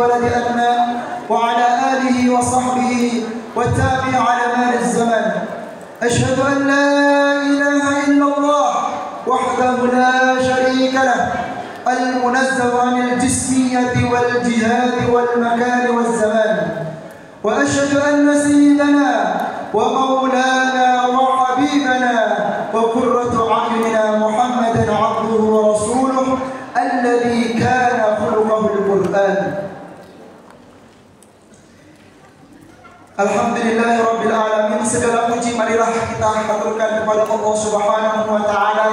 ولد أدنان وعلى آله وصحبه والتابع على مال الزمن. أشهد أن لا إله إلا الله وحده لا شريك له المنزه عن الجسمية والجهاد والمكان والزمان. وأشهد أن سيدنا ومولانا وحبيبنا وقرة أعيننا محمدا عبده ورسوله الذي كان خلقه القرآن. Alhamdulillahirabbil alamin. Segala puji marilah kita haturkan kepada Allah Subhanahu wa taala,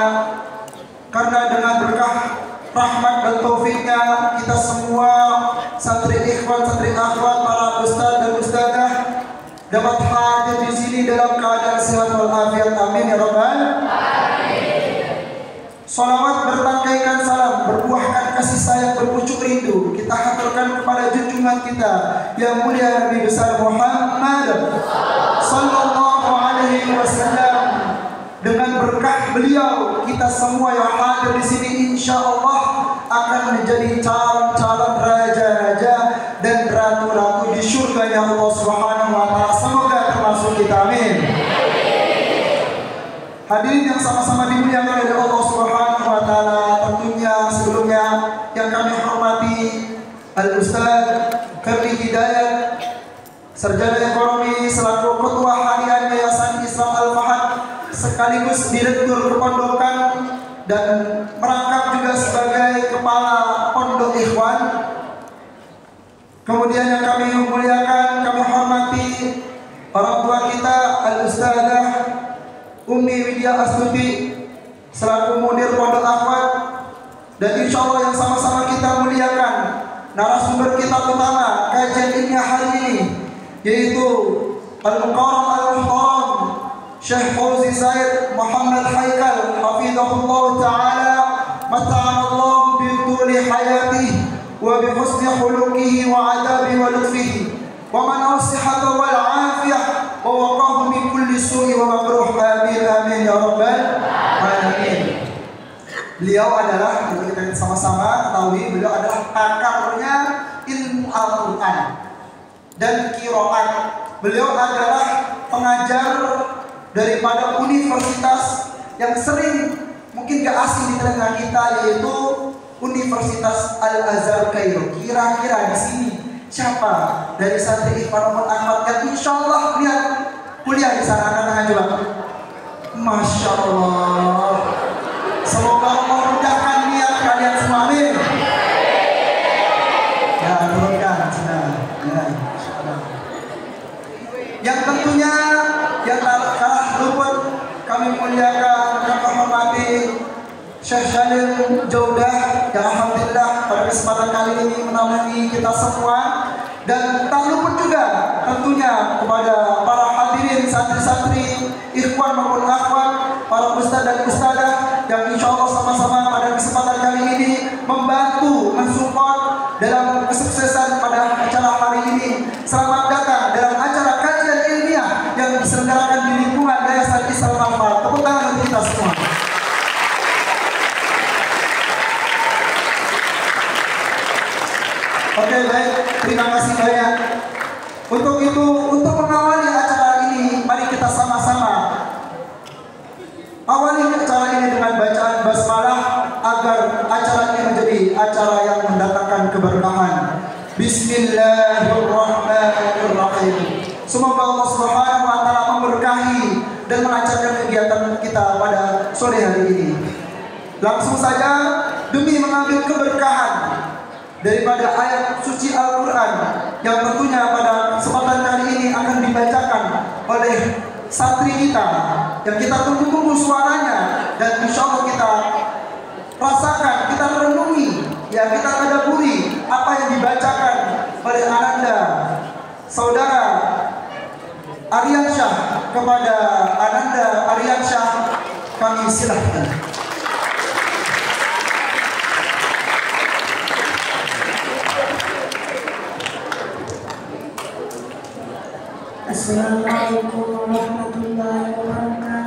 karena dengan berkah rahmat dan taufiknya kita semua santri ikhwan, santri akhwat, para ustaz dan ustazah dapat hadir di sini dalam keadaan sehat walafiat. Amin ya rabbal alamin. Salawat bertangkaikan salam, berbuahkan kasih sayang, berpucuk rindu kita haturkan kepada junjungan kita yang mulia Nabi besar Muhammad sallallahu alaihi wasallam. Dengan berkah beliau kita semua yang hadir di sini insyaallah akan menjadi calon-calon raja-raja dan ratu-ratu di surganya Allah Subhanahu wa taala. Semoga termasuk kita. Amin. Hadirin yang sama-sama dimuliakan oleh Allah Subhanahu wa taala, tentunya sebelumnya yang kami hormati Al-Ustaz Karni Hidayat, sarjana ekonomi selaku ketua harian Yayasan Islam Al-Fahad sekaligus direktur kepondokan dan merangkap juga sebagai kepala pondok ikhwan. Kemudian yang kami muliakan, kami hormati orang tua kita Al-Ustazah Ummi Widya Astuti selaku mudir pondok akhwat, dan insya Allah yang sama-sama kita muliakan narasumber kita utama kajian ilmiah hari ini, yaitu Al-Mukarram Al-Muhtaram Syekh Fauzi Zaid Muhammad Haikal hafizahullah ta'ala, mata'anallah bituli hayatih wa bihusni khuluqihi wa adabi wa lutfihi wa man awsihata wal afiyah wa waqahu min kulli su'i wa makruh. Amin amin ya rabbal alamin. Beliau adalah, kita sama-sama ketahui, beliau adalah pakarnya ilmu Al-Quran dan qiraat. Beliau adalah pengajar daripada universitas yang sering mungkin gak asing di telinga kita, yaitu Universitas Al-Azhar Kairo. Kira-kira di sini siapa dari santri Ikhwan Ahmad yang insya Allah lihat kuliah di sana? Angkat tangan coba. Masya Allah. Semoga Allah mudahkan niat kalian semua. Amin. Ya, turunkan sudah. Ya, yang tentunya yang kalah luput kami muliakan, kami hormati Syekh Syalim Jaudah yang alhamdulillah pada kesempatan kali ini menemani kita semua, dan tak luput juga tentunya kepada para hadirin santri-santri ikhwan maupun akhwat, para ustaz dan ustazah yang insya Allah sama-sama pada kesempatan kali ini membantu mensupport dalam kesuksesan pada acara hari ini. Selamat datang dalam acara kajian ilmiah yang diselenggarakan di lingkungan Yayasan Islam Al-Fahad. Tepuk tangan untuk kita semua. Oke, baik, terima kasih banyak. Untuk itu, untuk mengawali acara ini, mari kita sama-sama awali acara ini dengan bacaan basmalah agar acara ini menjadi acara yang mendatangkan keberkahan. Bismillahirrahmanirrahim. Semoga Allah Subhanahu wa taala memberkahi dan melancarkan kegiatan kita pada sore hari ini. Langsung saja demi mengambil keberkahan daripada ayat suci Al-Quran yang tentunya pada kesempatan kali ini akan dibacakan oleh santri kita yang kita tunggu-tunggu suaranya, dan insya Allah kita rasakan, kita renungi, ya kita tadabburi apa yang dibacakan oleh Ananda saudara Aryansyah kepada Ananda Aryansyah. Kami silahkan. Assalamualaikum warahmatullahi wabarakatuh.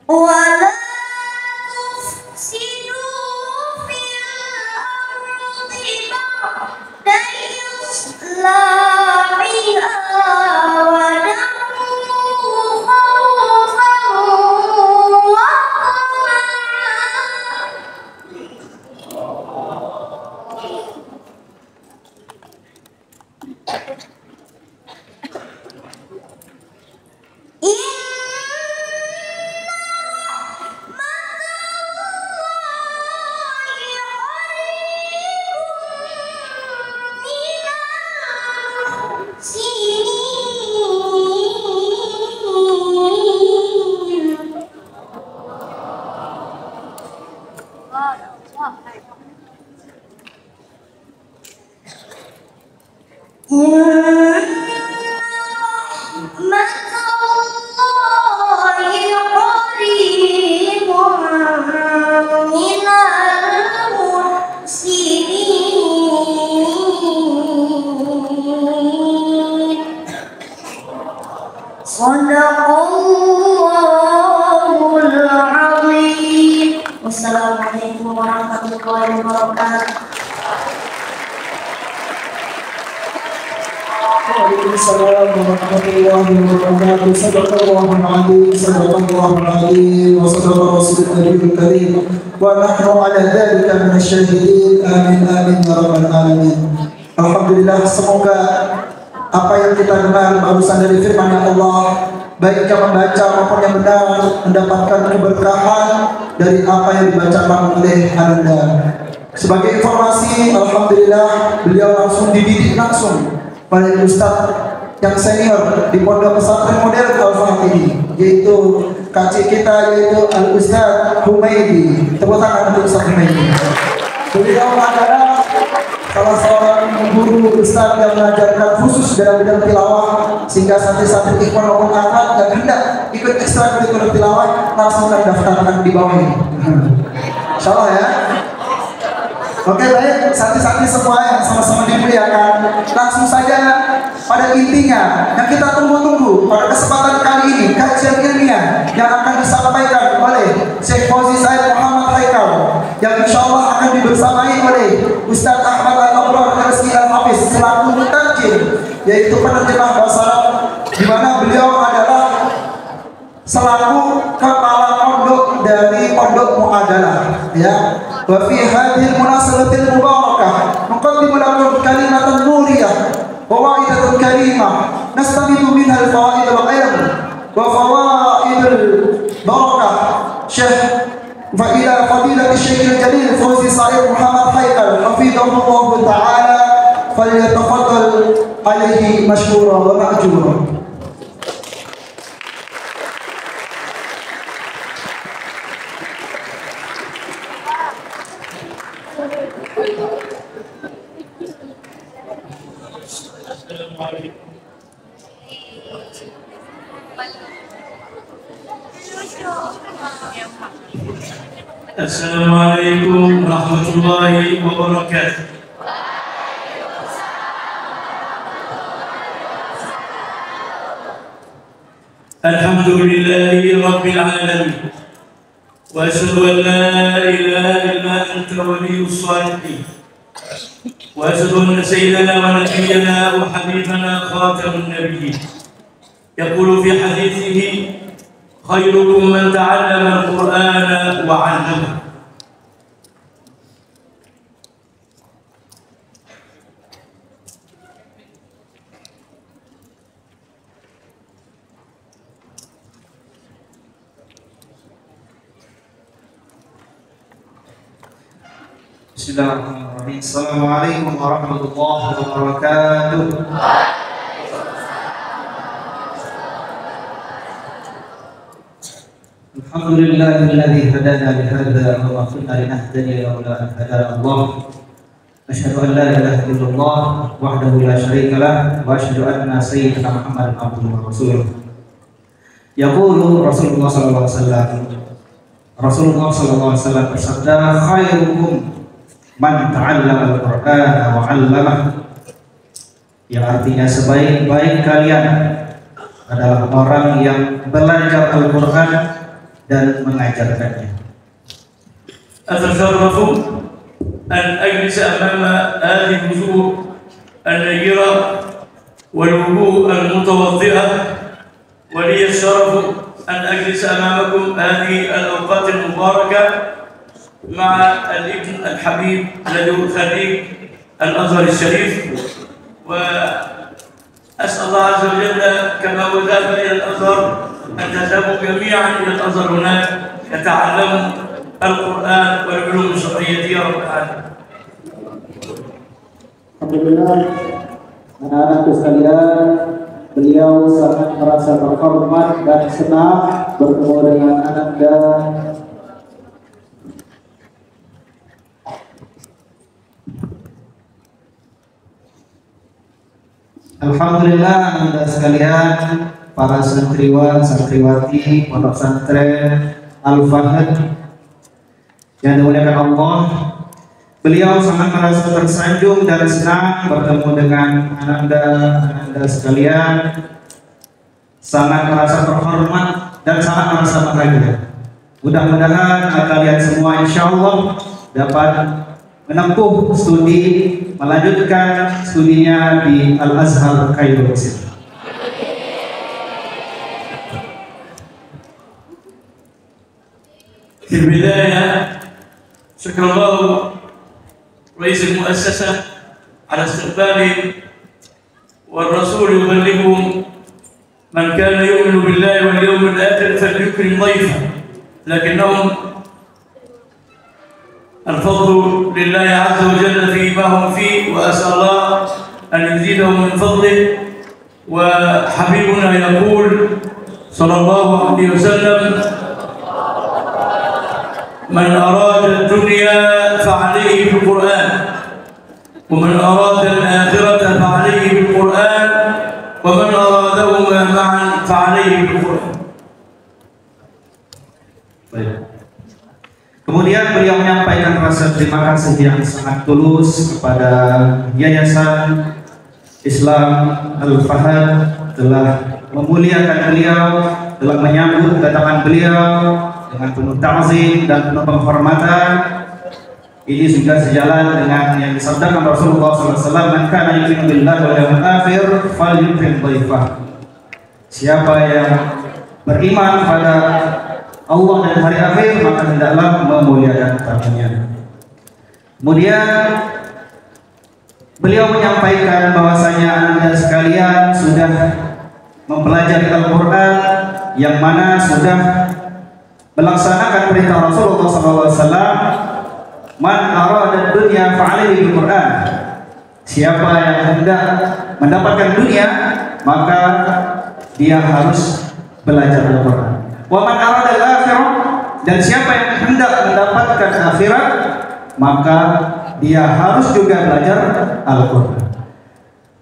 ولا تفسدوا Wassalamualaikum warahmatullahi wabarakatuh. Waalaikumsalam warahmatullahi wabarakatuh. Sadaqallahul azim, sadaqallahul azim, wa sadaqa rasulul karim, wa nahnu ala dzalika minasyahidin. Amin amin ya rabbal alamin. Alhamdulillah, semoga apa yang kita dengar barusan dari firman Allah, baik yang membaca maupun yang benar, mendapatkan keberkahan dari apa yang dibacakan oleh Anda. Sebagai informasi, alhamdulillah beliau langsung dididik langsung oleh Ustaz yang senior di Pondok Pesantren Modern Al-Fatih, yaitu kacik kita, yaitu Al-Ustaz Humaydi. Tepuk tangan untuk Ustaz Humaydi. Beliau adalah salah seorang guru Ustaz yang mengajarkan khusus dalam bidang tilawah, sehingga santri-santri ikhwan maupun anak yang hendak ikut ekstrakurikuler tilawah langsung mendaftarkan di bawah ini. Insyaallah ya. Oke, baik, santri-santri semua yang sama-sama dimuliakan, langsung saja pada intinya yang kita tunggu-tunggu pada kesempatan kali ini, kajian ilmiah yang akan disampaikan oleh Syekh Fauzi Said Muhammad Haikal, yang insya Allah akan dibersamai oleh Ustaz Ahmad Al-Abrar Rizki Al-Hafiz selaku mutajir, yaitu penerjemah bahasa Arab, di mana beliau adalah selaku kepala pondok dari Pondok Muadalah, ya. Wa fi hadhil munasabatil mubarakah nuqaddimu lakum kalimatan nuriyah wa wa'idatun karimah nastabidu minha al-fawaidul ilm wa fawaidul barakah. Syekh wa ila fadilati Syekh Jalil Fauzi Said Muhammad Haikal hafizahullah ta'ala, falyatafaddal alaihi mashkura wa ma'jura. Assalamualaikum warahmatullahi wabarakatuh. Alhamdulillahi rabbil alamin. Wa asyhadu an la ilaha illa anta waliyyus shalihin. Wa asyhadu anna sayyidana wa nabiyyana wa habibana khatamun nabiyyin. Yaqulu fi hadithihi khairukum man ta'allama al-Qur'ana wa 'allama. Bismillahirrahmanirrahim. Assalamualaikum warahmatullahi wabarakatuh. Alhamdulillahilladzi hadana li hadza wa ma kunna linahtadiya laula an hadana Allah. Asyhadu an la ilaha illallah wahdahu la syarika lah wa asyhadu anna sayyidina Muhammadan abduhu wa rasuluh. Yaqulu Rasulullah sallallahu alaihi wasallam. Rasulullah sallallahu alaihi wasallam bersabda, khairukum man ta'allama al-Qur'ana wa 'allamah. Yang artinya sebaik-baik kalian adalah orang yang belajar Al-Qur'an dan mengajarkannya. Atasharrafu an ajlis amama hadhihi al-wujuh al-nayyira wal wujuh al-mutawaddi'ah, wa li ash-sharafu an ajlis amamakum hadhihi al-awqat al-mubarakah مع الابن الحبيب الذي هو خريج الأزهر الشريف، وأسأل الله عز وجل كما هو ذهب إلى الأزهر أن تذهبوا جميعا إلى الأزهر هناك يتعلموا القرآن والعلوم الشرعية يا رب العالمين. Alhamdulillah, anak-anakku sekalian, beliau sangat merasa terhormat dan senang bertemu dengan Anda Alhamdulillah Anda sekalian, para santriwan, santriwati, pondok pesantren Al-Fahd yang dimuliakan Allah. Beliau sangat merasa tersanjung dan senang bertemu dengan Anda sekalian, sangat merasa terhormat dan sangat merasa bahagia. Mudah-mudahan kalian semua insya Allah dapat menempuh studi, melanjutkan studinya di Al-Azhar Kairo. في البداية شكر الله رئيس المؤسسة على استقبالي، والرسول يبلغ من كان يؤمن بالله واليوم الآخر فليكرم ضيفه، لكنهم الفضل لله عز وجل فيما هم فيه، وأسأل الله أن يزيدهم من فضله. وحبيبنا يقول صلى الله عليه وسلم: من أراد الدنيا فعليه بالقرآن، ومن أراد الآخرة فعليه بالقرآن، ومن أرادهما معا فعليه بالقرآن. Kemudian beliau menyampaikan rasa terima kasih yang sangat tulus kepada Yayasan Islam Al-Fahd telah memuliakan beliau, telah menyambut kedatangan beliau dengan penuh ta'zim dan penuh penghormatan. Ini juga sejalan dengan yang disabdakan Rasulullah SAW, "Man kana yu'minu billahi wal yawmil akhir falyukrim dhaifah." Siapa yang beriman pada Allah dan hari akhir, maka hendaklah memuliakan tamunya. Kemudian beliau menyampaikan bahwasanya Anda sekalian sudah mempelajari Al-Quran, yang mana sudah melaksanakan perintah Rasulullah SAW, "Man arada dunya fa'alaihi bil Quran." Siapa yang hendak mendapatkan dunia, maka dia harus belajar Al-Quran. Wa man arada al-akhirah, dan siapa yang hendak mendapatkan akhirat, maka dia harus juga belajar Al-Quran.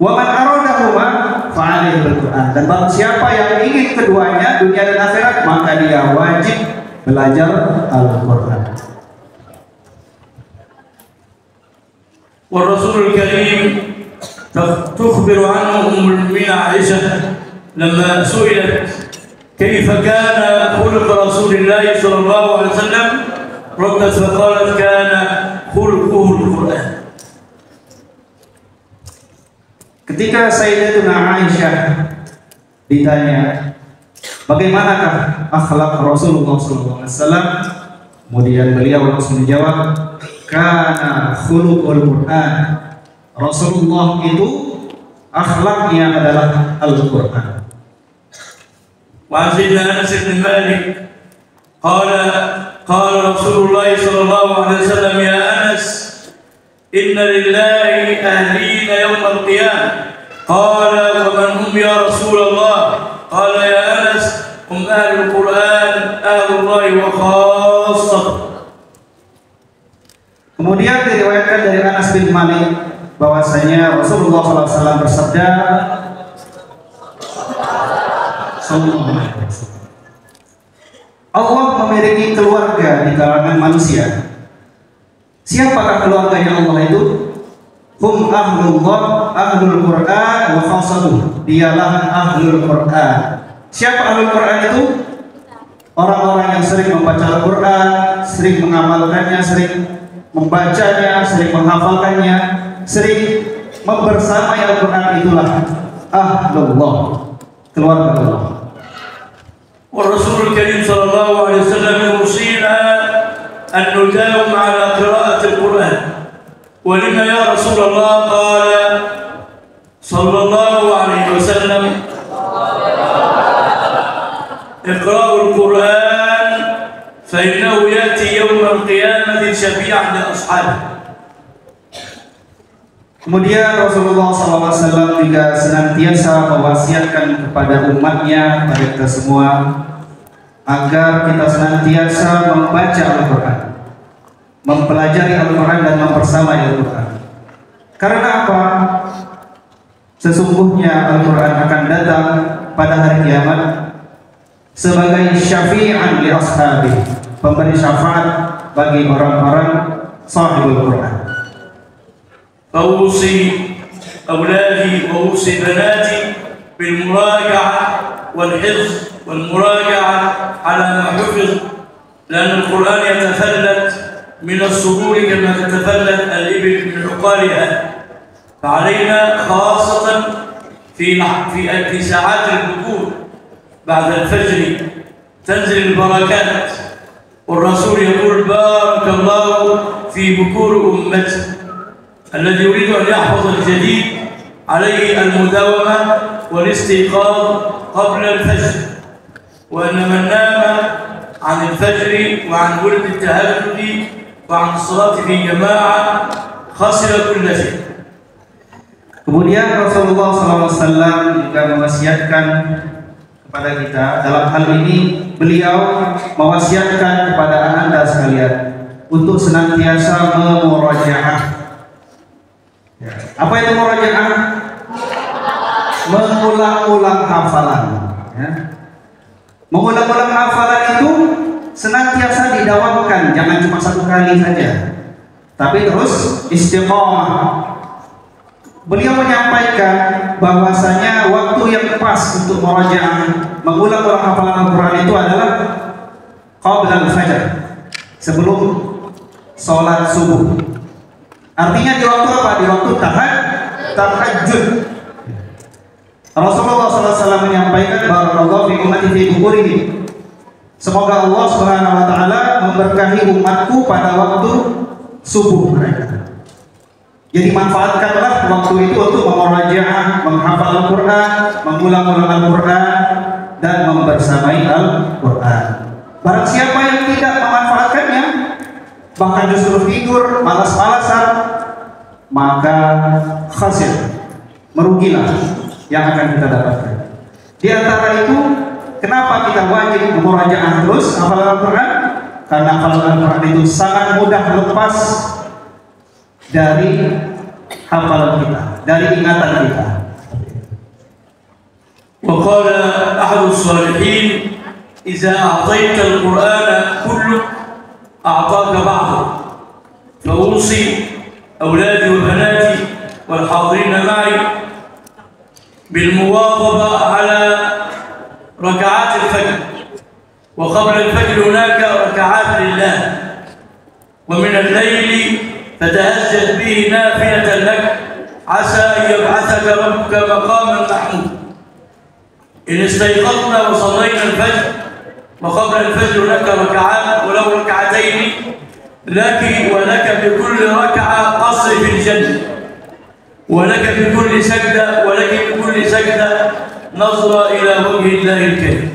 Wa man aradahuma fa'alaihi bil Quran, dan barang siapa yang ingin keduanya, dunia dan akhirat, maka dia wajib belajar Al-Quran. والرسول الكريم تخبر عنه أم المؤمنين عائشة لما سئلت كيف كان خلق رسول الله صلى الله عليه وسلم، ردت فقالت: كان خلقه القرآن. Ketika Sayyidatuna Aisyah ditanya, bagaimanakah akhlak Rasulullah SAW, kemudian beliau langsung menjawab, "Kana khuluqul Quran." Rasulullah itu akhlaknya adalah Al-Quran. وعن سيدنا أنس بن مالك قال رسول الله صلى الله عليه وسلم: يا أنس، إن لله أهلين يوم القيامة. قال: ومن هم يا رسول الله؟ قال: يا أنس، هم أهل القرآن، أهل الله وخاصته. Kemudian diriwayatkan dari Anas bin Malik bahwasanya Rasulullah SAW bersabda, Allah memiliki keluarga di kalangan manusia. Siapakah keluarganya Allah itu? Hum ahlullah, ahlul Quran wa khassatuh. Dialah ahlul Quran. Siapa ahlul Quran itu? Orang-orang yang sering membaca Al-Quran, sering mengamalkannya, sering membacanya, sering menghafalkannya, sering membersamai Al-Quran, itulah ahlullah, keluarga Allah. والرسول الكريم صلى الله عليه وسلم يوصينا أن نداوم على قراءة القرآن. ولما يا رسول الله؟ قال صلى الله عليه وسلم: اقرأوا القرآن فإنه يأتي يوم القيامة شفيعا لأصحابه. Kemudian Rasulullah SAW juga senantiasa mewasiatkan kepada umatnya, pada kita semua, agar kita senantiasa membaca Al-Quran, mempelajari Al-Quran dan mempersamai Al-Quran. Karena apa? Sesungguhnya Al-Quran akan datang pada hari kiamat sebagai syafi'an li ashabi, pemberi syafaat bagi orang-orang sahibul Quran. فأوصي أولادي وأوصي بناتي بالمراجعة والحفظ والمراجعة على ما حفظ، لأن القرآن يتفلت من الصدور كما تتفلت الإبل من عقالها، فعلينا خاصة في ساعات البكور بعد الفجر تنزل البركات، والرسول يقول بارك الله في بكور أمتي. الذي يريد أن يحفظ الجديد عليه المداومة والاستيقاظ قبل الفجر، وأن من نام عن الفجر وعن ورد التهجد وعن الصلاة في جماعة خسر كل شيء. Kemudian Rasulullah SAW juga mewasiatkan kepada kita, dalam hal ini beliau mewasiatkan kepada Anda sekalian untuk senantiasa memurajaah. Apa itu murajaah? Mengulang-ulang hafalan. Mengulang-ulang hafalan itu senantiasa didawamkan, jangan cuma satu kali saja, tapi terus istiqomah. Beliau menyampaikan bahwasanya waktu yang pas untuk murajaah, mengulang-ulang hafalan Al-Quran itu adalah qabla al-fajr, sebelum sholat subuh. Artinya di waktu apa? Di waktu tahajud. Rasulullah SAW menyampaikan barakallahu fi ummati fi bukurihim. Semoga Allah Subhanahu wa taala memberkahi umatku pada waktu subuh mereka. Jadi manfaatkanlah waktu itu untuk memurajaah, menghafal Al-Quran, mengulang-ulang Al-Quran, dan membersamai Al-Quran. Barang siapa yang tidak memanfaatkannya, bahkan justru tidur, malas-malasan, maka khasir, merugilah yang akan kita dapatkan. Di antara itu, kenapa kita wajib memurajaah terus hafalan Al-Quran? Karena hafalan Al-Quran itu sangat mudah lepas dari hafalan kita, dari ingatan kita. وقال أحد الصالحين إذا أعطيت القرآن كله أعطاك بعضه، فأوصي أولادي وبناتي والحاضرين معي بالمواظبة على ركعات الفجر، وقبل الفجر هناك ركعات لله، ومن الليل فتهجد به نافلة لك عسى أن يبعثك ربك مقاما محمودا. إن استيقظنا وصلينا الفجر وقبل الفجر لك ركعات ولو ركعتين لك، ولك بكل ركعة قصر في الجنة، ولك بكل سجدة نظرة إلى وجه الله الكريم.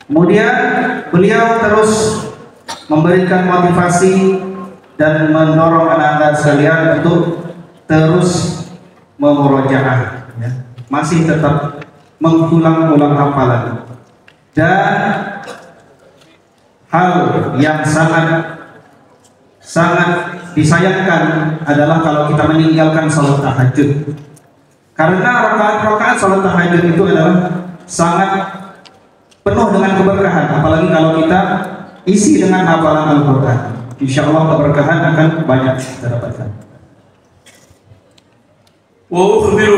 Kemudian beliau terus memberikan motivasi dan mendorong anak-anak sekalian untuk terus memurajaah, masih tetap mengulang-ulang hafalan. Dan hal yang sangat disayangkan adalah kalau kita meninggalkan salat tahajud, karena rakaat-rakaat salat tahajud itu adalah sangat penuh dengan keberkahan, apalagi kalau kita isi dengan hafalan Al-Quran. Insya Allah keberkahan akan banyak kita dapatkan. وأخبر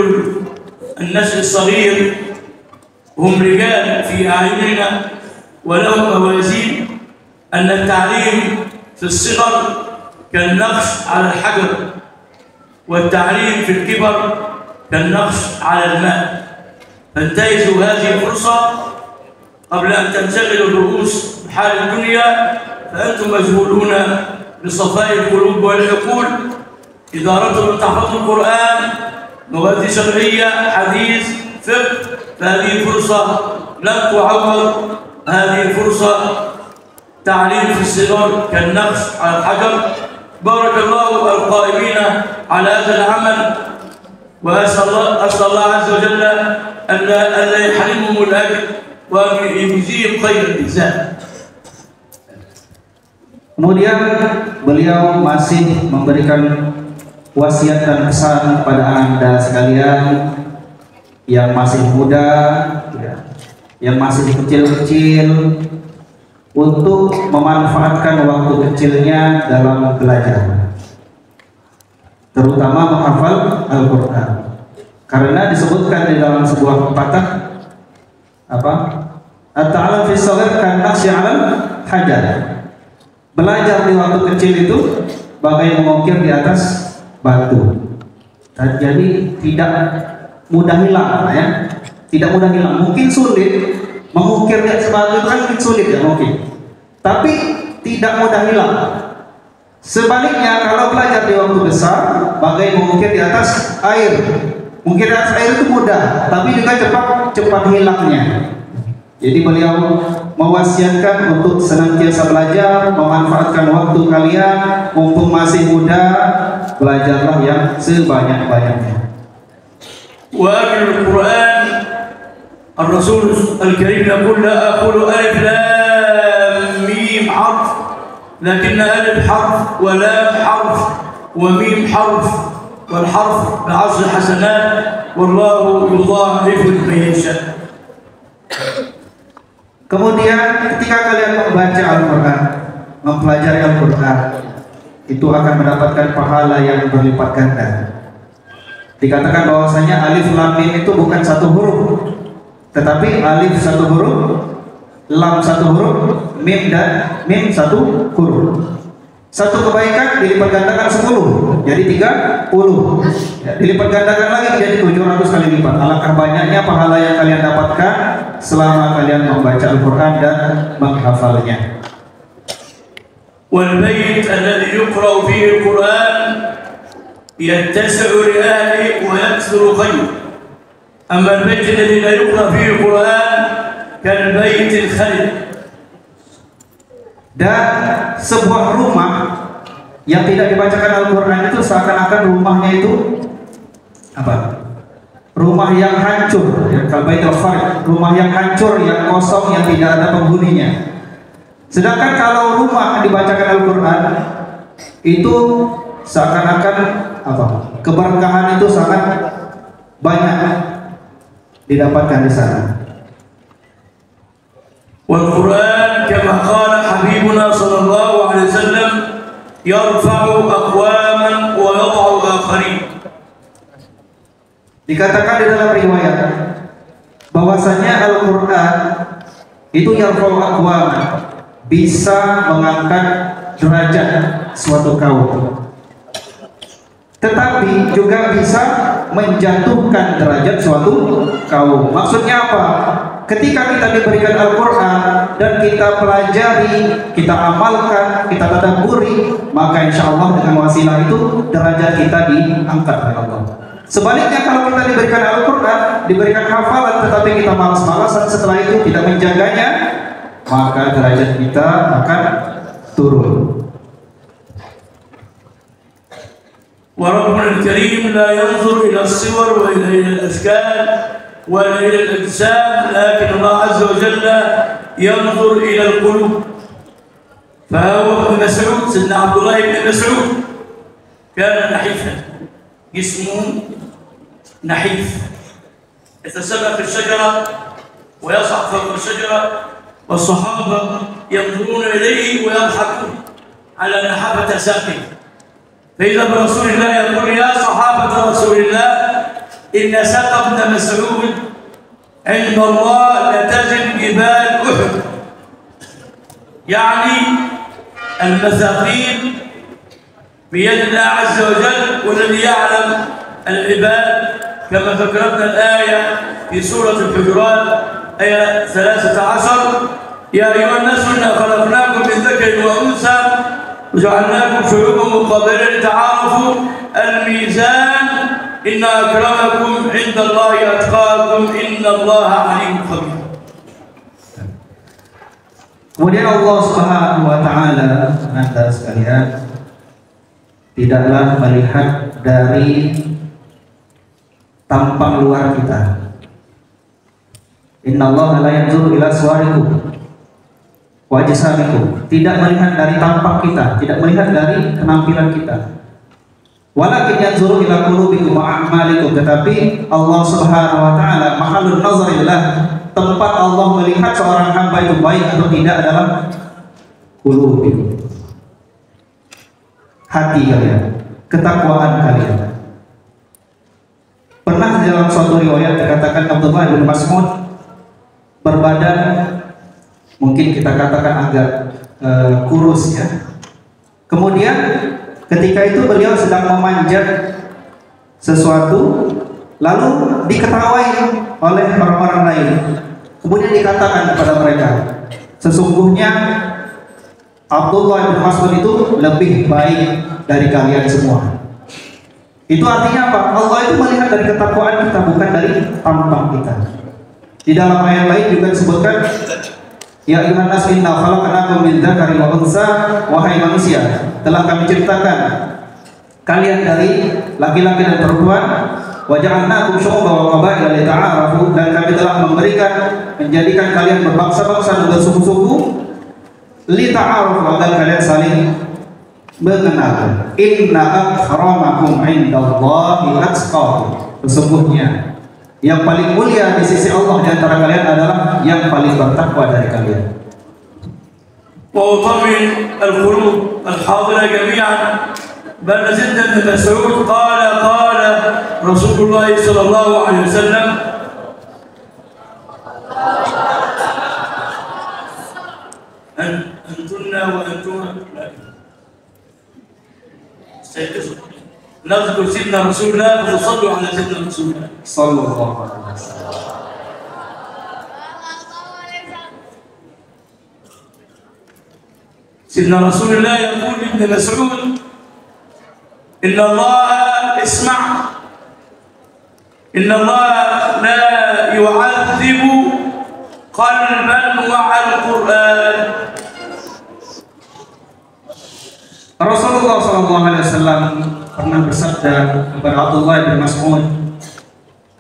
النسل الصغير هم رجال في أعيننا ولهم موازين، أن التعليم في الصغر كالنقش على الحجر، والتعليم في الكبر كالنقش على الماء، فانتهزوا هذه الفرصة قبل أن تنشغل الرؤوس بحال الدنيا، فأنتم مشغولون بصفاء القلوب والعقول. إذا أردتم أن تحفظوا القرآن لغة شرعية، حديث، فقه، فهذه فرصة لن تعوض. هذه فرصة تعليم في الصغر كالنقش على الحجر. بارك الله القائمين على هذا العمل، وأسأل الله عز وجل أن لا يحرمهم الأجر وأن يجزيهم خير الجزاء. Kemudian beliau masih memberikan wasiat dan pesan kepada Anda sekalian yang masih muda, ya, yang masih kecil-kecil, untuk memanfaatkan waktu kecilnya dalam belajar, terutama menghafal Al-Quran. Karena disebutkan di dalam sebuah pepatah apa? At-ta'allum fi shaghir kan-naqshi 'alal hajar. Belajar di waktu kecil itu bagai mengukir di atas batu. Dan jadi tidak mudah hilang, ya. Tidak mudah hilang. Mungkin sulit mengukir di atas batu itu kan mungkin sulit ya mungkin. Tapi tidak mudah hilang. Sebaliknya kalau belajar di waktu besar bagai mengukir di atas air. Mungkin di atas air itu mudah, tapi juga cepat hilangnya. Jadi beliau mewasiatkan untuk senantiasa belajar, memanfaatkan waktu kalian mumpung masih muda, belajarlah yang sebanyak-banyaknya. Wa al-Quran Ar-Rasul Al-Karim yaqul la aqulu alif lam mim harf lakin alif harf wa lam harf wa mim harf wal harf bi'ashr hasanat wallahu yudha'ifu liman yasha. Kemudian ketika kalian membaca Al-Quran, mempelajari Al-Quran, itu akan mendapatkan pahala yang berlipat ganda. Dikatakan bahwasanya alif lam mim itu bukan satu huruf, tetapi alif satu huruf, lam satu huruf, mim dan mim satu huruf. Satu kebaikan dilipat gandakan 10, jadi 30. Ya, dilipat gandakan lagi menjadi 700 kali lipat. Alangkah banyaknya pahala yang kalian dapatkan selama kalian membaca Al-Quran dan menghafalnya. Wal bait alladhi yuqra'u fihi al-Quran yattasi'u li ahlihi wa yakthuru khayr. Amma al-bait alladhi la yuqra' fihi al-Quran kal bait al-khalid. Dan sebuah rumah yang tidak dibacakan Al-Quran itu seakan-akan rumahnya itu apa? Rumah yang hancur, ya, kalbaitul farid, rumah yang hancur, yang kosong, yang tidak ada penghuninya. Sedangkan kalau rumah dibacakan Al-Quran itu seakan-akan apa? Keberkahan itu sangat banyak didapatkan di sana. Wal-Quran kama qala habibuna sallallahu alaihi wasallam yarfa'u aqwaman wa yad'u akharin. Dikatakan di dalam riwayat bahwasanya Al-Quran itu yarfa'u aqwaman, bisa mengangkat derajat suatu kaum, tetapi juga bisa menjatuhkan derajat suatu kaum. Maksudnya apa? Ketika kita diberikan Al-Quran dan kita pelajari, kita amalkan, kita tadabburi, maka insya Allah dengan wasilah itu derajat kita diangkat oleh Allah. Sebaliknya kalau kita diberikan Al-Quran, diberikan hafalan, tetapi kita malas-malasan setelah itu tidak menjaganya, maka derajat kita akan turun. Wa Rabbul Karim la yanzur ila as-siwar wa ila al-ashkal ولا إلى الأجسام لكن الله عز وجل ينظر إلى القلوب. فهو ابن مسعود سيدنا عبد الله بن مسعود كان نحيفا، جسمه نحيف، يتسلق الشجرة ويصعد فوق الشجرة والصحابة ينظرون إليه ويضحكون على نحافة ساقه، فإذا برسول الله يقول يا صحابة رسول الله إن ساق ابن مسعود عند الله لتزن جبال أحد، يعني المثاقيل بيد الله عز وجل والذي يعلم العباد، كما ذكرتنا الآية في سورة الحجرات آية 13: يا أيها الناس إنا خلقناكم من ذكر وأنثى وجعلناكم شعوبا وقبائل لتعارفوا الميزان إن أكرمكم عند الله أتقاكم إن الله عليم خبير. Kemudian Allah Subhanahu wa taala, Anda sekalian, tidaklah melihat dari tampang luar kita. Innallaha la yanzuru ila suwarikum wa ajsamikum. Tidak melihat dari tampak kita, tidak melihat dari penampilan kita. Walakin yanzuru ila qulubikum wa a'malikum, tetapi Allah Subhanahu wa taala mahallun nazarillah, tempat Allah melihat seorang hamba itu baik atau tidak adalah qulubikum, hati kalian, ketakwaan kalian. Pernah dalam suatu riwayat dikatakan Abdullah bin Mas'ud berbadan mungkin kita katakan agak kurus ya. Kemudian ketika itu beliau sedang memanjat sesuatu, lalu diketawain oleh orang-orang lain. Kemudian dikatakan kepada mereka, sesungguhnya Abdullah bin Mas'ud itu lebih baik dari kalian semua. Itu artinya apa? Allah itu melihat dari ketakwaan kita, bukan dari tampang kita. Di dalam ayat lain juga disebutkan, ya ayyuhan nas inna khalaqnakum min dzakarin wa untsa, wahai manusia, telah kami ciptakan kalian dari laki-laki dan perempuan, wa ja'alnakum syu'uban wa qabaila lita'arafu, dan kami telah menjadikan kalian berbangsa-bangsa dan bersuku-suku, lita'arafu, agar kalian saling mengenal. Inna akramakum indallahi atqakum, sesungguhnya yang paling mulia di sisi Allah di antara kalian adalah yang paling bertakwa dari kalian. وأطمن القلوب الحاضرة جميعا بأن زيد بن مسعود قال رسول الله صلى الله عليه وسلم أنتن وأنتم نذكر سيدنا رسول الله وتصلوا على سيدنا رسول الله صلى الله عليه وسلم. سيدنا رسول الله يقول لابن مسعود إن الله اسمع، إن الله لا يعذب قلبا وعى القرآن. Rasulullah SAW pernah bersabda kepada Abdullah bin Mas'ud,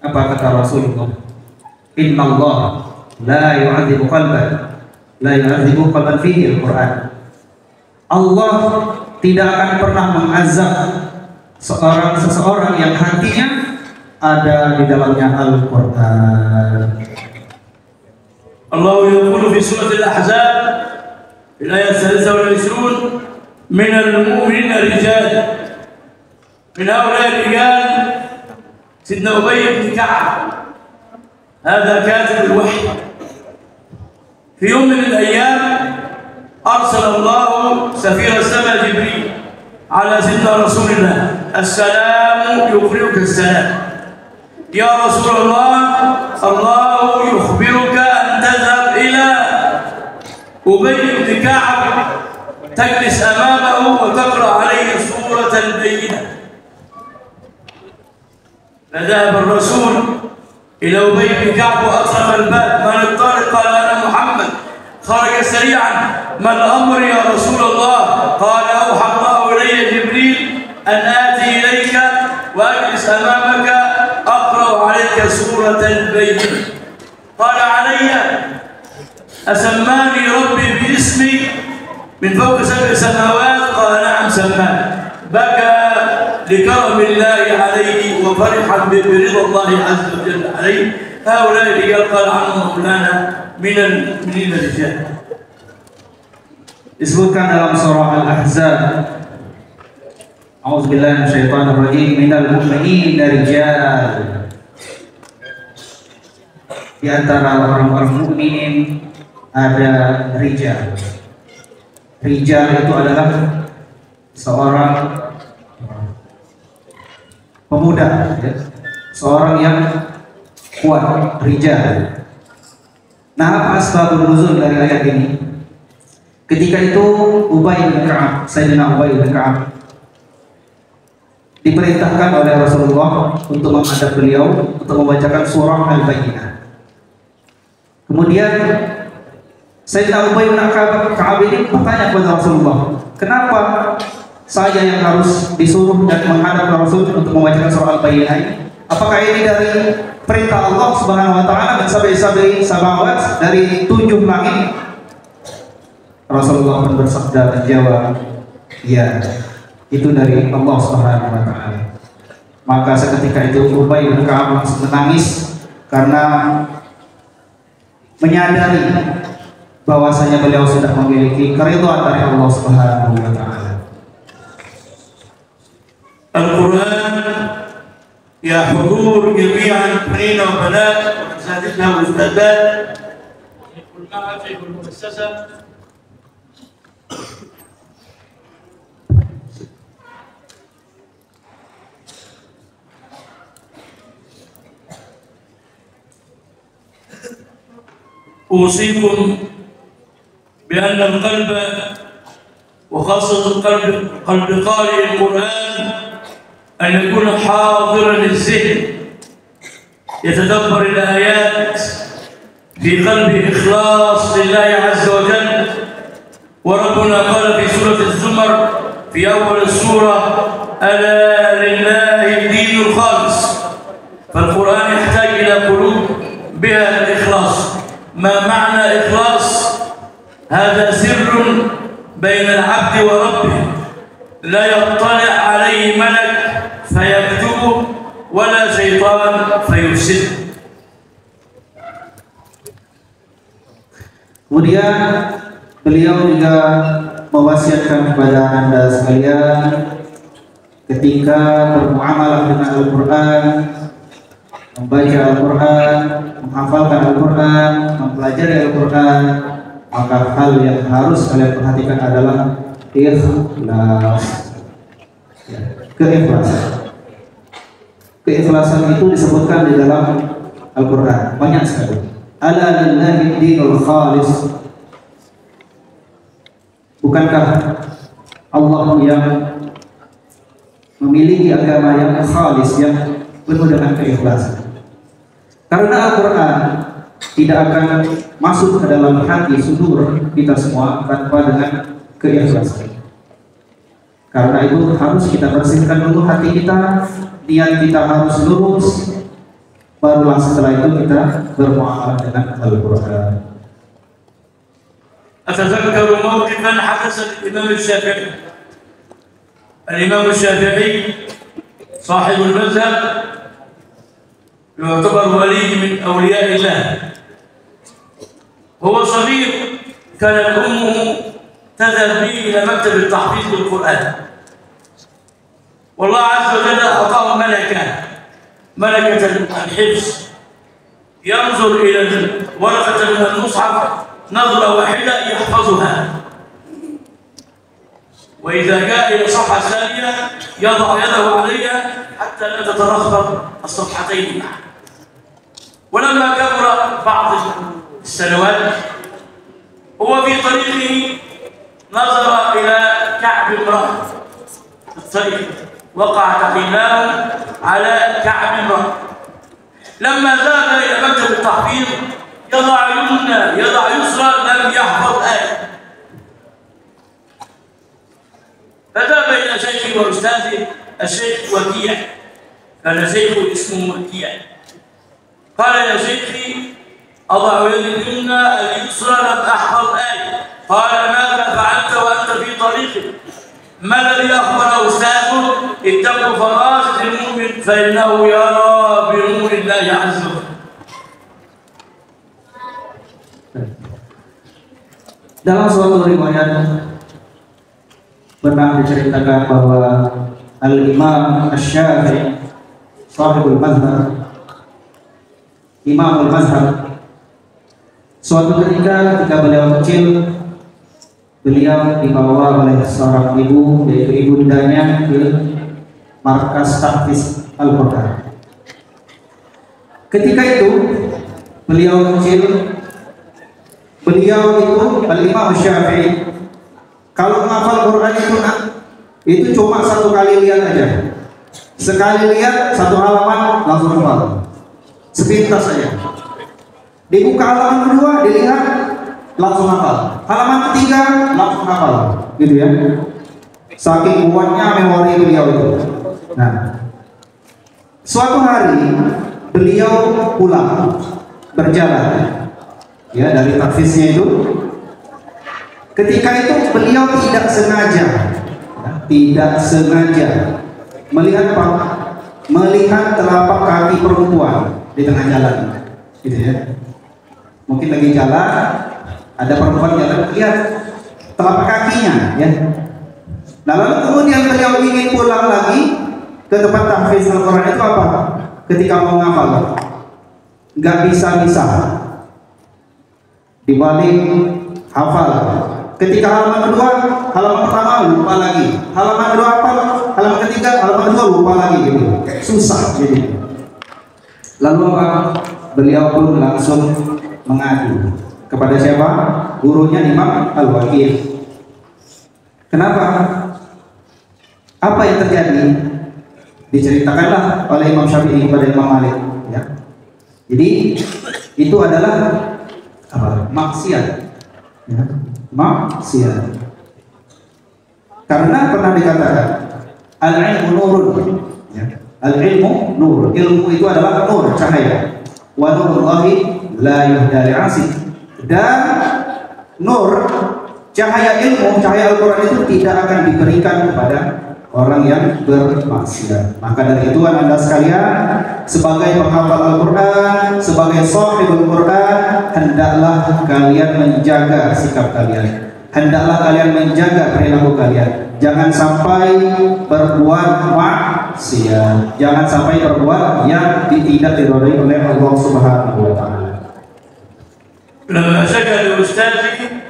apa kata Rasulullah? Inna Allah la yu'adzibu qalban, la yu'adzibu qalban fihi al-Quran. Allah tidak akan pernah mengazab seseorang yang hatinya ada di dalamnya Al-Quran. Allah yaqulu fi surah Al-Ahzab في الآية 23 من المؤمنين رجال، من هؤلاء الرجال سيدنا أبي بن كعب، هذا كاتب الوحي. في يوم من الأيام أرسل الله سفير السماء جبريل على سيدنا رسول الله، السلام يقرئك السلام يا رسول الله، الله يخبرك أن تذهب إلى أبي بن كعب تجلس أمامه وتقرأ عليه سورة البينة. فذهب الرسول إلى أبي بن كعب وأطرق الباب، من الطارق؟ قال أنا محمد. خرج سريعا، ما الأمر يا رسول الله؟ قال أوحى الله إلي جبريل أن آتي إليك وأجلس أمامك أقرأ عليك سورة البينة. قال علي أسماني ربي باسمي من فوق 7 سماوات؟ قال نعم سماه. بكى لكرم الله عليه وفرحا برضا الله عز وجل عليه. هؤلاء الرجال قال عنهم مولانا من المؤمنين الرجال. Disebutkan dalam surah Al-Ahzab, A'udzubillahi minasyaitonir rajim, minal mu'minina rijal. Di antara orang-orang mukminin ada rijal. Rijal itu adalah seorang pemuda, ya, seorang yang kuat, rijal. Nah, apa asbabun nuzul dari ayat ini? Ketika itu Ubay bin Ka'ab, Sayyidina Ubay bin Ka'ab diperintahkan oleh Rasulullah untuk menghadap beliau untuk membacakan surah Al-Bayyinah. Kemudian Sayyidina Ubay bin Ka'ab ini bertanya kepada Rasulullah, kenapa saya yang harus disuruh dan menghadap Rasul untuk membacakan surah Al-Bayyinah ini? Apakah ini dari perintah Allah Subhanahu wa taala dan sabai-sabai samawat dari 7 langit? Rasulullah pun bersabda menjawab, ya itu dari Allah Subhanahu wa taala. Maka seketika itu Ubay bin Ka'ab langsung menangis karena menyadari bahwasanya beliau sudah memiliki keridhaan dari Allah Subhanahu wa taala. Al-Quran ya hudur jami'an banina wa banat wa asatidna wa ustadzat kul ma'a fi kul muassasah. أوصيكم بأن القلب وخاصة قلب قارئ القرآن أن يكون حاضرا الذهن يتدبر الآيات في قلبه إخلاص لله عز وجل. وربنا قال في سورة الزمر في أول السورة ألا لله الدين الخالص. فالقرآن يحتاج إلى قلوب بها الإخلاص. ما معنى إخلاص؟ هذا سر بين العبد وربه لا يطلع عليه ملك فيكتبه ولا شيطان فيفسده. Kemudian beliau juga mewasiatkan kepada Anda sekalian ketika bermuamalah dengan Al-Quran, membaca Al-Quran, menghafalkan Al-Quran, mempelajari Al-Quran, maka hal yang harus kalian perhatikan adalah ikhlas. Keikhlasan. Keikhlasan itu disebutkan di dalam Al-Quran banyak sekali. Ala lillahi dinul khalis. Bukankah Allah yang memiliki agama yang khalis, yang penuh dengan keikhlasan? Karena Al-Quran tidak akan masuk ke dalam hati sudur kita semua tanpa dengan keikhlasan. Karena itu harus kita bersihkan dulu hati kita, niat kita harus lurus, barulah setelah itu kita bermuamalah dengan Al-Quran. أتذكر موقفا حدث للإمام الشافعي. الإمام الشافعي صاحب المذهب يعتبر ولي من أولياء الله. هو صغير كانت أمه تذهب به إلى مكتب التحفيظ للقرآن. والله عز وجل أعطاه ملكة الحفظ. ينظر إلى ورقة من المصحف نظرة واحدة يحفظها، وإذا جاء إلى صفحة ثانية يضع يده عليها حتى لا تتلخبط الصفحتين معا. ولما كبر بعض السنوات هو في طريقه نظر إلى كعب امرأة في الطريق، وقعت عيناه على كعب امرأة. لما ذهب إلى مكتب التحفيظ يضع يمنى يضع يسرى لم يحفظ آية. فذهب إلى شيخي وأستاذي الشيخ وكيع، كان شيخه اسمه وكيع. قال يا شيخي أضع يدي اليمنى اليسرى لم أحفظ آية. قال ماذا فعلت وأنت في طريقك؟ ما الذي أخبر أستاذه؟ اتقوا فراسة المؤمن فإنه يرى بنور الله عز وجل. Dalam suatu riwayat pernah diceritakan bahwa Al-Imam Asy-Syafi'i sahibul mazhab, Imamul Mazhab, suatu ketika beliau kecil, beliau dibawa oleh seorang ibu, yaitu ibundanya, ke markas tahfiz Al-Quran. Ketika itu beliau kecil, beliau itu Al-Imam Syafi'i kalau menghafal Quran itu cuma satu kali lihat aja. Sekali lihat satu halaman langsung hafal. Sepintas saja. Dibuka halaman kedua, dilihat langsung hafal. Halaman ketiga langsung hafal. Gitu ya. Saking kuatnya memori beliau itu. Nah, suatu hari beliau pulang berjalan, ya, dari tahfiznya itu. Ketika itu beliau tidak sengaja tidak sengaja melihat apa? Melihat telapak kaki perempuan di tengah jalan, gitu ya. Mungkin lagi jalan, ada perempuan jalan, lihat telapak kakinya, ya. Nah lalu kemudian beliau ingin pulang lagi ke tempat tahfiz Al-Quran itu apa? Ketika mau ngafal, nggak bisa-bisa dibalik hafal. Ketika halaman kedua, halaman pertama lupa lagi, halaman kedua hafal, halaman ketiga, halaman kedua lupa lagi, gitu. Susah jadi. Lalu apa? Beliau pun langsung mengadu kepada siapa? Gurunya Imam Al-Waqi'. Kenapa? Apa yang terjadi? Diceritakanlah oleh Imam Syafi'i kepada Imam Malik, ya. Jadi itu adalah apa? Maksiat, ya. Maksiat. Karena pernah dikatakan al-ilmu nurun, ya. Al-ilmu nur, ilmu itu adalah nur, cahaya. Wa nurullahi la yuhda li'asi. Dan nur, cahaya ilmu, cahaya Al-Quran itu tidak akan diberikan kepada orang yang bermaksiat. Maka dari itu Anda sekalian, sebagai penghafal Al-Quran, sebagai sahibul Quran, hendaklah kalian menjaga sikap kalian. Hendaklah kalian menjaga perilaku kalian. Jangan sampai berbuat maksiat. Jangan sampai berbuat yang tidak diridhoi oleh Allah Subhanahu wa taala. لما شكى لأستاذه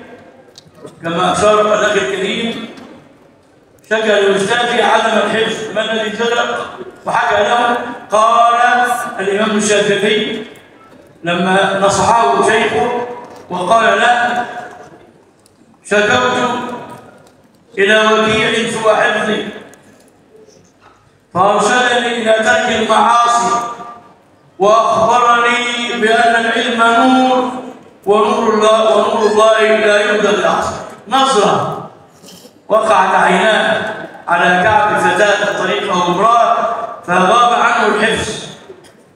كما أشار الأخ الكريم، شكى لأستاذه عدم الحفظ، ما الذي سبق؟ وحكى له قال الإمام الشافعي لما نصحه شيخه وقال له شكوت إلى وكيع سوء حفظي فأرشدني إلى ترك المعاصي وأخبرني بأن العلم نور ونور الله لا يبدأ العصر. نظرة وقعت عيناه على كعب فتاة طريق أو امرأة فغاب عنه الحفظ.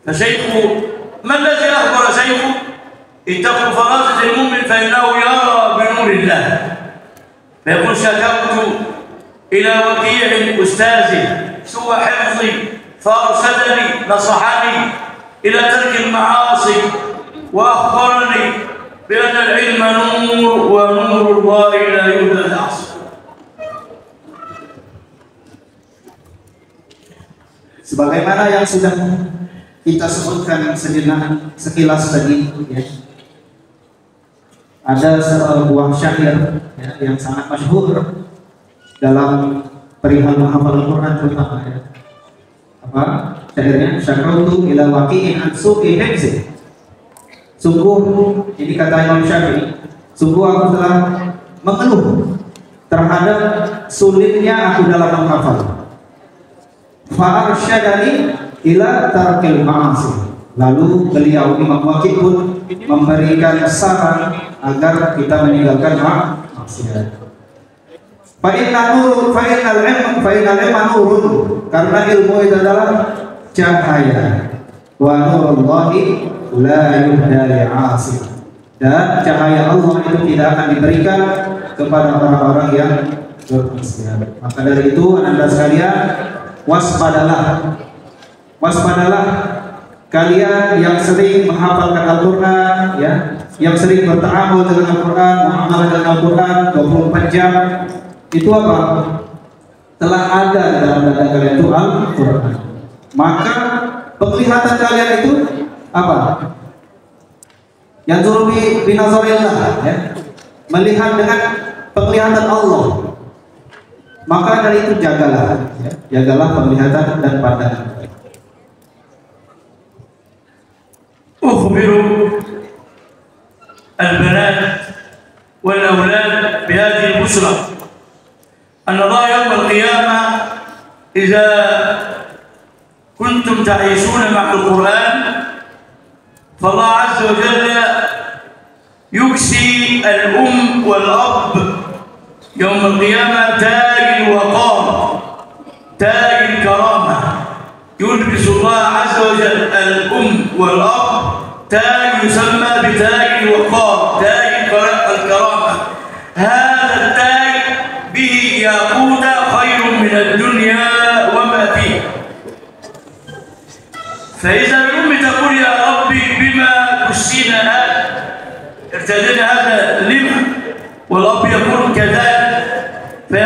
فشيخه ما الذي أخبر شيخه؟ اتقوا فراسة المؤمن فإنه يرى بنور الله. فيقول شكوت إلى وكيع أستاذي سوء حفظي فأرشدني نصحني إلى ترك المعاصي وأخبرني بأن العلم نور ونور الله لا يهدى العصر. Sebagaimana yang sudah kita sebutkan sejenak sekilas tadi, ya. Ada sebuah syair, ya, yang sangat masyhur dalam perihal menghafal Al-Quran terutama, ya. Apa syairnya? Syakautu ila waqi'in an su'i hifzi. Sungguh, ini kata Imam Syafi'i, sungguh aku telah mengeluh terhadap sulitnya aku dalam menghafal. Fa'arsyadani ila tarkil ma'asi. Lalu beliau Imam Waqi' pun memberikan saran agar kita meninggalkan maksiat. Fa'innal ilma nurun, karena ilmu itu adalah cahaya. Wa nurullahi la yuhda li'asi. Dan cahaya Allah itu tidak akan diberikan kepada orang-orang yang bermaksiat. Maka dari itu Anda sekalian, waspadalah kalian yang sering menghafalkan Al-Quran, ya, yang sering berta'amul dengan Al-Quran, muamalah dengan Al-Quran 24 jam. Itu apa? Telah ada dalam dada kalian itu Al-Quran. Maka penglihatan kalian itu apa? Yang zurubi binazarillah, ya, melihat dengan penglihatan Allah. Maka dari itu jagalah, ya, jagalah penglihatan dan pandangan. أخبر البنات والأولاد بهذه البشرى أن الله يوم القيامة إذا كنتم تعيشون مع القرآن فالله عز وجل يكسي الأم والأب يوم القيامة تاج الوقار، تاج الكرامة. يلبس الله عز وجل الأم والأب تاج يسمى بتاج الوقار، تاج الكرامة. هذا التاج به ياقوت خير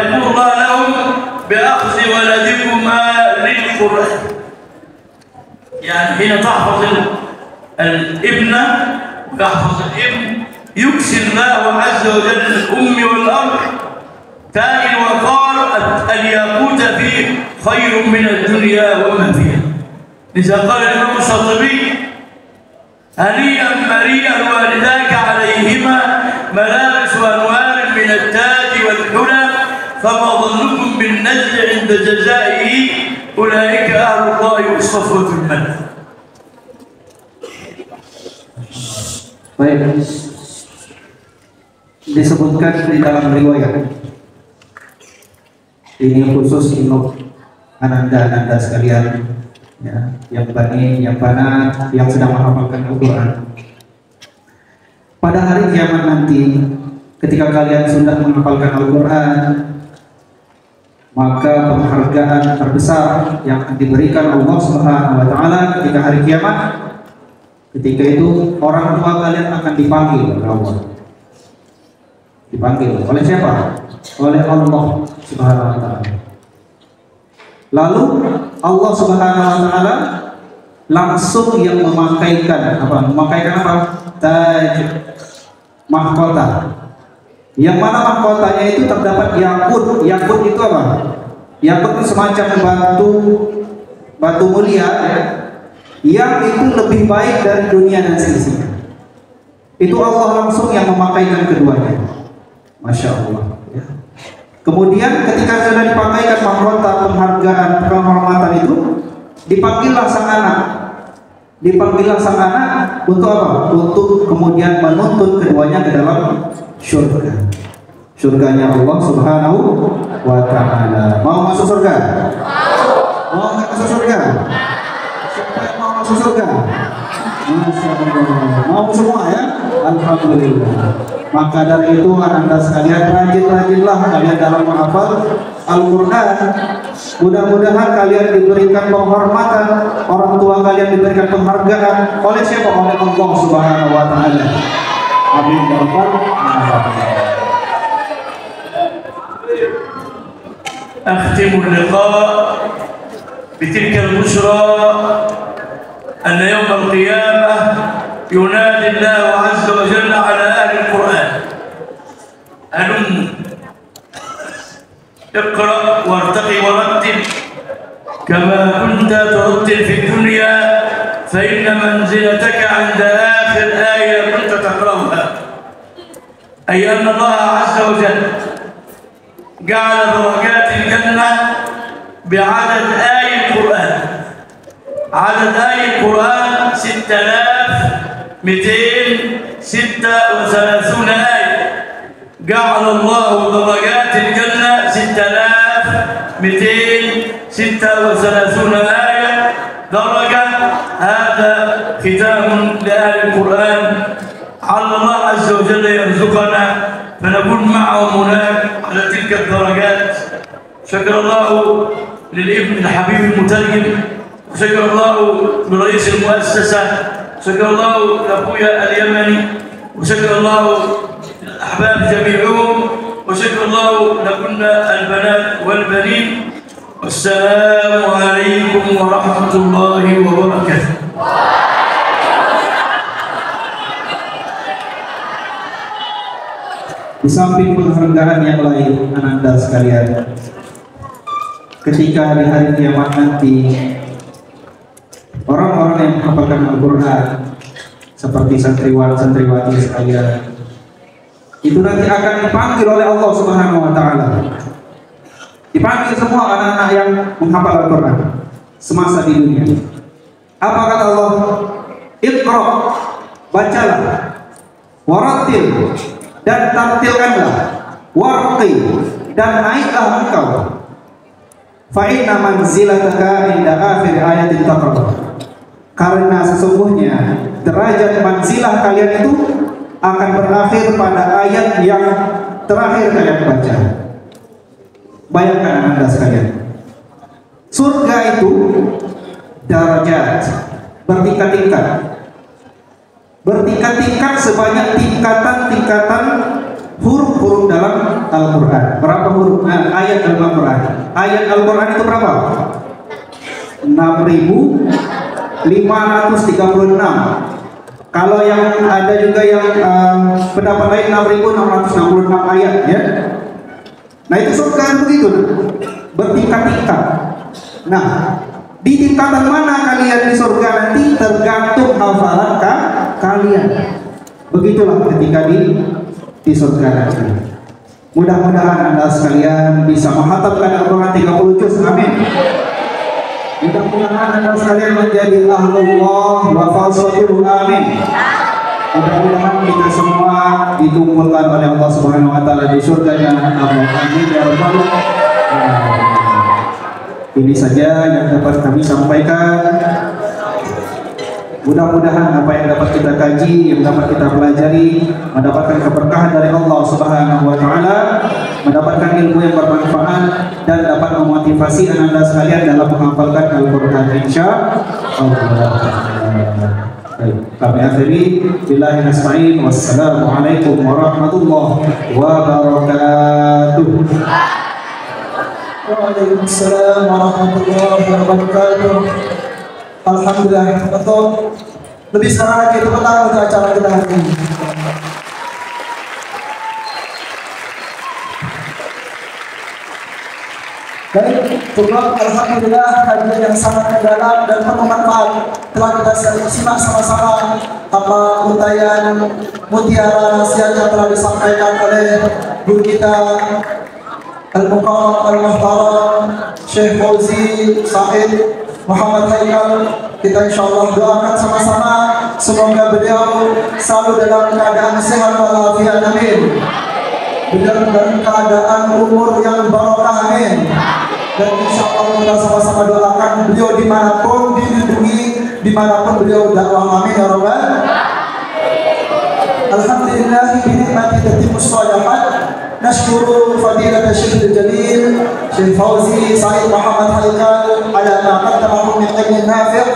فيقول الله لهم بأخذ ولدكما للقرآن. يعني حين تحفظ الابن ويحفظ الابن يكسي الله عز وجل الأم والأب تاج الوقار الياقوت فيه خير من الدنيا وما فيها. لذا قال الإمام الشاطبي: هنيئا مريئا والداك عليهما ملابس وأنوار من التاج والحلى، فما ظنكم بالنجل عند جزائه، أولئك أهل الله والصفوة الملك. Baik, disebutkan di dalam riwayat ini khusus untuk ananda-ananda sekalian, ya, yang bani, yang banat, yang sedang menghafalkan Al-Quran. Pada hari kiamat nanti, ketika kalian sudah menghafalkan Al-Quran, maka penghargaan terbesar yang diberikan Allah Subhanahu wa Ta'ala ketika hari kiamat, ketika itu orang tua kalian akan dipanggil oleh Allah. Dipanggil oleh siapa? Oleh Allah Subhanahu wa Ta'ala. Lalu Allah Subhanahu wa Ta'ala langsung yang memakaikan apa? Memakaikan apa? Taj, mahkota. Yang mana mahkotanya itu terdapat yakut. Yakut itu apa? Yakut itu semacam batu mulia, ya, yang itu lebih baik dari dunia dan seisinya. Itu Allah langsung yang memakaikan keduanya. Masya Allah, ya. Kemudian ketika sudah dipakaikan mahkota penghargaan penghormatan itu, dipanggillah sang anak. Dipanggillah sang anak untuk apa? Untuk kemudian menuntun keduanya ke dalam surga. Surganya Allah Subhanahu wa Ta'ala. Mau masuk surga? Mau masuk surga? Siapa yang mau masuk surga? Mau semua, ya? Alhamdulillah. Maka dari itu anda sekalian rajin-rajinlah kalian dalam menghafal Al-Quran. Mudah-mudahan kalian diberikan penghormatan, orang tua kalian diberikan penghargaan oleh siapa? Oleh Allah Subhanahu wa Ta'ala. Amin ya rabbal alamin. أختم اللقاء بتلك البشرى أن يوم القيامة ينادي الله عز وجل على أهل القرآن: هلم اقرأ وارتقي ورتل كما كنت ترتل في الدنيا، فإن منزلتك عند آخر آية كنت تقرأها. أي أن الله عز وجل جعل درجات الجنة بعدد آي القرآن. عدد آي القرآن 6236 آية. جعل الله درجات الجنة 6236 آية درجة. هذا ختام لأهل القرآن. على الله عز وجل يرزقنا فنكون معهم هناك على تلك الدرجات. شكر الله للابن الحبيب المترجم، وشكر الله لرئيس المؤسسة، شكر الله لأخويا اليمني، وشكر الله للأحباب جميعهم، وشكر الله لكنا البنات والبنين. والسلام عليكم ورحمة الله وبركاته. Di samping penghargaan yang lain, ananda sekalian, ketika di hari kiamat nanti, orang-orang yang menghafalkan Al-Quran seperti santriwan-santriwati sekalian, itu nanti akan dipanggil oleh Allah Subhanahu wa Ta'ala. Dipanggil semua anak-anak yang menghafal Al-Quran semasa di dunia. Apa kata Allah? Iqra, bacalah, warattil, dan tartilkanlah, warqi, dan naiklah engkau, fa inna manzilataka inda akhir ayatin taqra, karena sesungguhnya derajat manzilah kalian itu akan berakhir pada ayat yang terakhir kalian baca. Bayangkan anda sekalian, surga itu derajat bertingkat-tingkat, bertingkat-tingkat sebanyak tingkatan-tingkatan huruf-huruf dalam Al-Quran. Berapa huruf? Ayat dalam Al-Quran. Ayat Al-Quran itu berapa? 6.536. Kalau yang ada juga yang pendapat lain 6.666 ayat ya. Nah itu surga begitu, bertingkat-tingkat. Nah di tingkatan mana kalian di surga nanti tergantung hafalan kalian. Begitulah ketika di surga nanti. Mudah-mudahan Anda sekalian bisa menghatamkan Al-Quran 30 juz. Amin. Mudah-mudahan Anda sekalian menjadi ahlullah wa falsafatuhu. Amin. Mudah-mudahan kita semua dikumpulkan oleh Allah Subhanahu wa taala di surganya Allah. Amin ya rabbal alamin. Ini saja yang dapat kami sampaikan. Mudah-mudahan apa yang dapat kita kaji, yang dapat kita pelajari, mendapatkan keberkahan dari Allah Subhanahu wa taala, mendapatkan ilmu yang bermanfaat dan dapat memotivasi Anda sekalian dalam menghafalkan Al-Qur'an insyaallah. Baik, kami akhiri billahi nasta'in. Wassalamualaikum warahmatullahi wabarakatuh. Waalaikumsalam warahmatullahi wabarakatuh. Alhamdulillah. Untuk lebih sekarang lagi tepuk tangan untuk acara kita hari ini. Baik, cukup alhamdulillah kajian yang sangat mendalam dan penuh manfaat telah kita simak sama-sama apa untayan mutiara nasihat yang telah disampaikan oleh guru kita Al-Muqarram Al-Muhtaram Syekh Fauzi Said Muhammad Haikal. Kita insyaallah doakan sama-sama semoga beliau selalu dalam keadaan sehat walafiat. Amin. Beliau dalam keadaan umur yang barokah. Amin. Dan insyaallah kita sama-sama doakan beliau dimanapun dilindungi, dimanapun beliau dakwah. Amin ya rabbal alamin. Alhamdulillah bi nikmati tatimmus shalihat. نشكر فضيلة الشيخ الجليل شيخ فوزي سعيد محمد هيكل على ما قدمه من علم نافع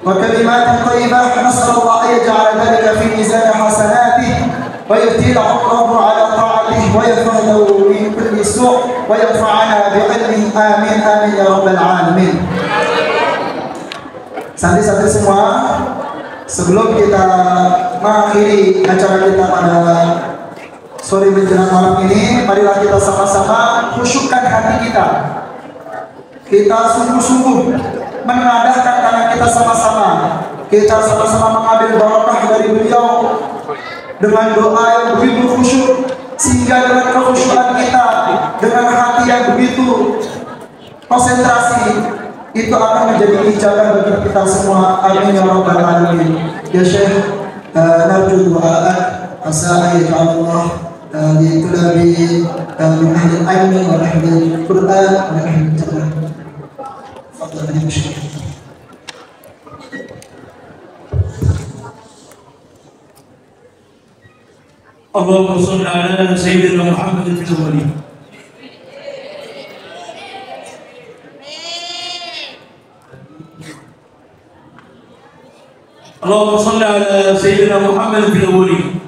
وكلمات طيبة. نسأل الله أن يجعل ذلك في ميزان حسناته ويطيل عمره على طاعته ويغفر له من كل سوء وينفعنا بعلمه. آمين آمين يا رب العالمين. Santri-santri semua, sebelum kita mengakhiri acara kita pada sore menjelang malam ini, marilah kita sama-sama khusyukkan hati kita. Kita sungguh-sungguh menengadahkan tangan kita sama-sama. Kita sama-sama mengambil barokah dari beliau dengan doa yang begitu khusyuk, sehingga dengan kekhusyukan kita, dengan hati yang begitu konsentrasi, itu akan menjadi ijabah bagi kita semua. Amin ya rabbal alamin. Ya Syekh, narju du'a'ak asa ayatullah لطلاب من أهل العلم وأهل القرآن وأهل التقوى. تفضل يا شيخ. اللهم صل على سيدنا محمد في الأولين. اللهم صل على سيدنا محمد في الأولين.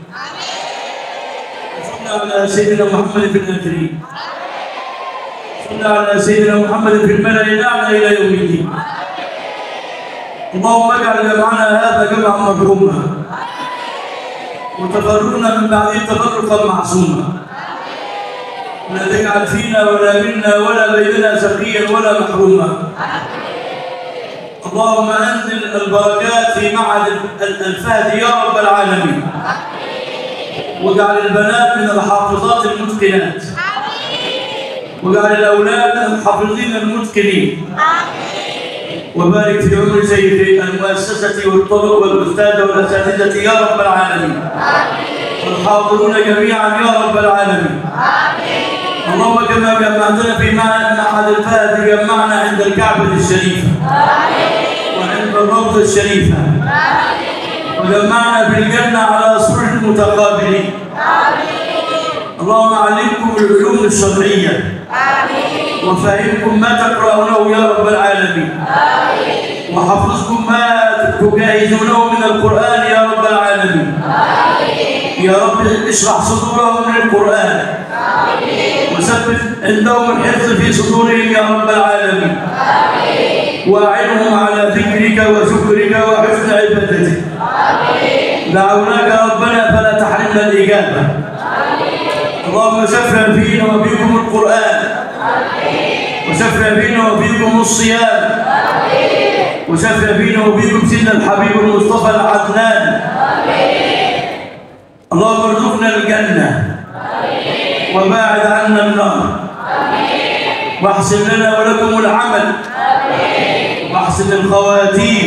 على سيدنا محمد في الآخرين. صلى على سيدنا محمد في الملأ الأعلى إلى يوم الدين. اللهم اجعل جمعنا هذا جمعا مرحوما وتفرقنا من بعده تفرقا معصوما. لا تجعل فينا ولا منا ولا بيننا شقيا ولا محروما. اللهم انزل البركات في معهد الفهد يا رب العالمين. واجعل البنات من الحافظات المتقنات. واجعل الأولاد من الحافظين المتقنين. وبارك في عمر سيد المؤسسة والطرق والأستاذ والأساتذة يا رب العالمين. والحاضرون جميعا يا رب العالمين. اللهم كما جمعتنا في معهد الفهد جمعنا عند الكعبة الشريفة وعند الروضة الشريفة وجمعنا في الجنة على سرر متقابلين. اللهم علمكم العلوم الشرعية وفهمكم ما تقرؤونه يا رب العالمين. وحفظكم ما تجهزونه من القرآن يا رب العالمين. يا رب اشرح صدورهم للقرآن وثبت عندهم الحفظ في صدورهم يا رب العالمين وأعنهم على ذكرك وشكرك وحسن عبادتك. دعوناك ربنا فلا تحرمنا الإجابة. اللهم شفع فينا وفيكم القرآن وشفع فينا وفيكم الصيام وشفع فينا وفيكم سيدنا الحبيب المصطفى العدنان. اللهم ارزقنا الجنة وباعد عنا النار واحسن لنا ولكم العمل واحسن الخواتيم.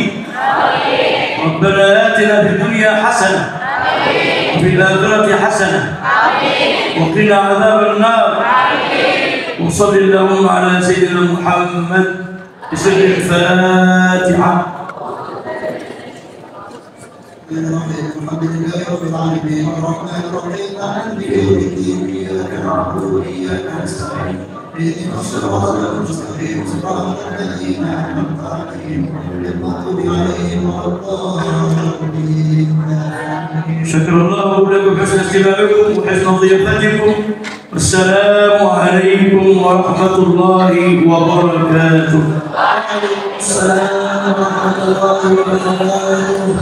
ربنا آتنا في الدنيا حسنة وفي الآخرة حسنة وقنا عذاب النار. وصل اللهم على سيدنا محمد بسر الفاتحة. الحمد لله رب العالمين الرحمن الرحيم مالك يوم الدين إياك نعبد وإياك نستعين اهدنا الصراط المستقيم صراط الذين أنعمت عليهم غير المغضوب عليهم ولا الضالين. شكر الله لكم حسن استماعكم وحسن ضيافتكم. والسلام عليكم ورحمة الله وبركاته. وعليكم السلام ورحمة الله وبركاته.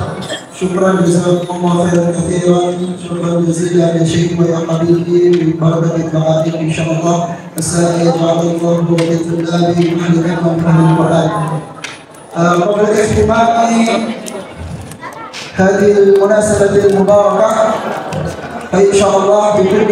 شكرا جزاكم الله خيرا كثيرا. شكرا جزيلا يا شيخ ويا حبيبي ببركة دعائك ان شاء الله. السلام يجعل الله وبيت الله محلكم من القرآن. قبل اختتام هذه المناسبة المباركة فإن شاء الله بكل